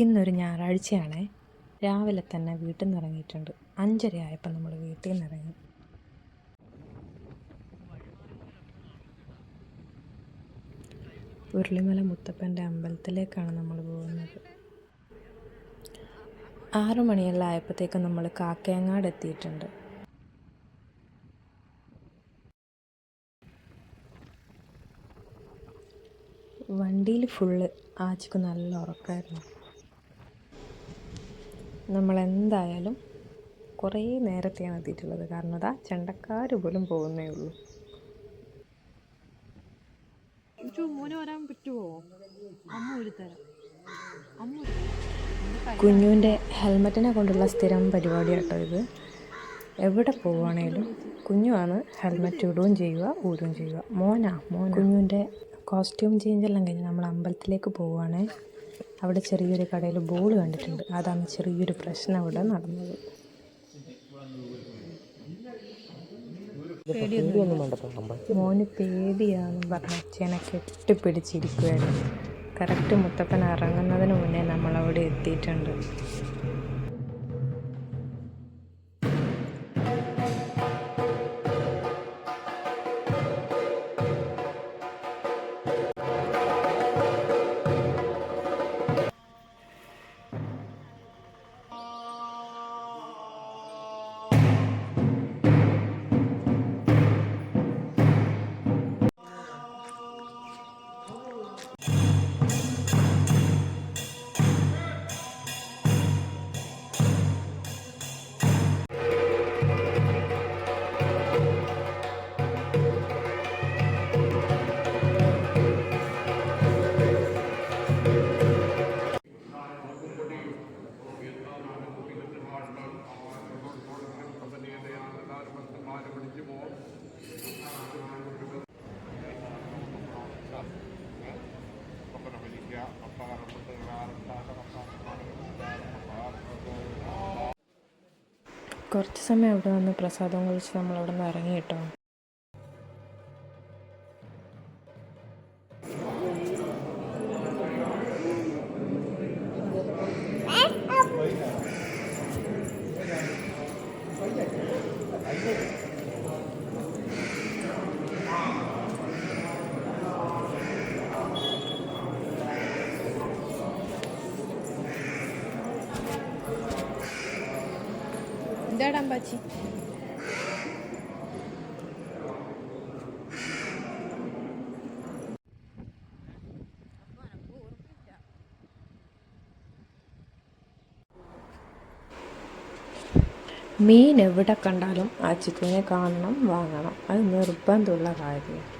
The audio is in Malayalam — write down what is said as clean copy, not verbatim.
ഇന്നൊരു ഞായറാഴ്ചയാണ്. രാവിലെ തന്നെ വീട്ടിൽ നിന്ന് ഇറങ്ങിയിട്ടുണ്ട്. 5:30 ആയപ്പോൾ നമ്മൾ വീട്ടിൽ നിന്ന് ഇറങ്ങി. ഉരുളിമല മുത്തപ്പൻ്റെ അമ്പലത്തിലേക്കാണ് നമ്മൾ പോകുന്നത്. 6 മണിയെല്ലാം ആയപ്പോഴത്തേക്കും നമ്മൾ കാക്കയങ്ങാട് എത്തിയിട്ടുണ്ട്. വണ്ടിയിൽ ഫുള്ള് ആച്ചിക്ക് നല്ല ഉറക്കമായിരുന്നു. നമ്മളെന്തായാലും കുറേ നേരത്തെയാണ് എത്തിയിട്ടുള്ളത്. കാരണം അതാ ചെണ്ടക്കാർ പോലും പോകുന്നേ ഉള്ളൂ. കുഞ്ഞുവിൻ്റെ ഹെൽമറ്റിനെ കൊണ്ടുള്ള സ്ഥിരം പരിപാടി കേട്ടോ ഇത്. എവിടെ പോവുകയാണേലും കുഞ്ഞുവാണ് ഹെൽമറ്റ് ഇടുകയും ചെയ്യുക, ഊരുകയും ചെയ്യുക. കുഞ്ഞുവിൻ്റെ കോസ്റ്റ്യൂം ചേഞ്ചെല്ലാം കഴിഞ്ഞ് നമ്മൾ അമ്പലത്തിലേക്ക് പോവുകയാണേ. അവിടെ ചെറിയൊരു കടയിൽ ബോൾ കണ്ടിട്ടുണ്ട്. അതാണ് ചെറിയൊരു പ്രശ്നം അവിടെ നടന്നത്. മോന് പേടിയാണെന്ന് പറഞ്ഞ അച്ഛനെ കെട്ടിപ്പിടിച്ചിരിക്കുകയായിരുന്നു. കറക്റ്റ് മുത്തപ്പൻ ഇറങ്ങുന്നതിന് മുന്നേ നമ്മളവിടെ എത്തിയിട്ടുണ്ട്. കുറച്ച് സമയം അവിടെ വന്ന് പ്രസാദം കഴിച്ച് നമ്മളവിടെ നിന്ന് ഇറങ്ങി കേട്ടോ. എന്താടാ അമ്പാച്ചി? മീൻ എവിടെ കണ്ടാലും ആ ചിക്കുവിനെ കാണണം, വാങ്ങണം. അത് നിർബന്ധമുള്ള കാര്യമാണ്.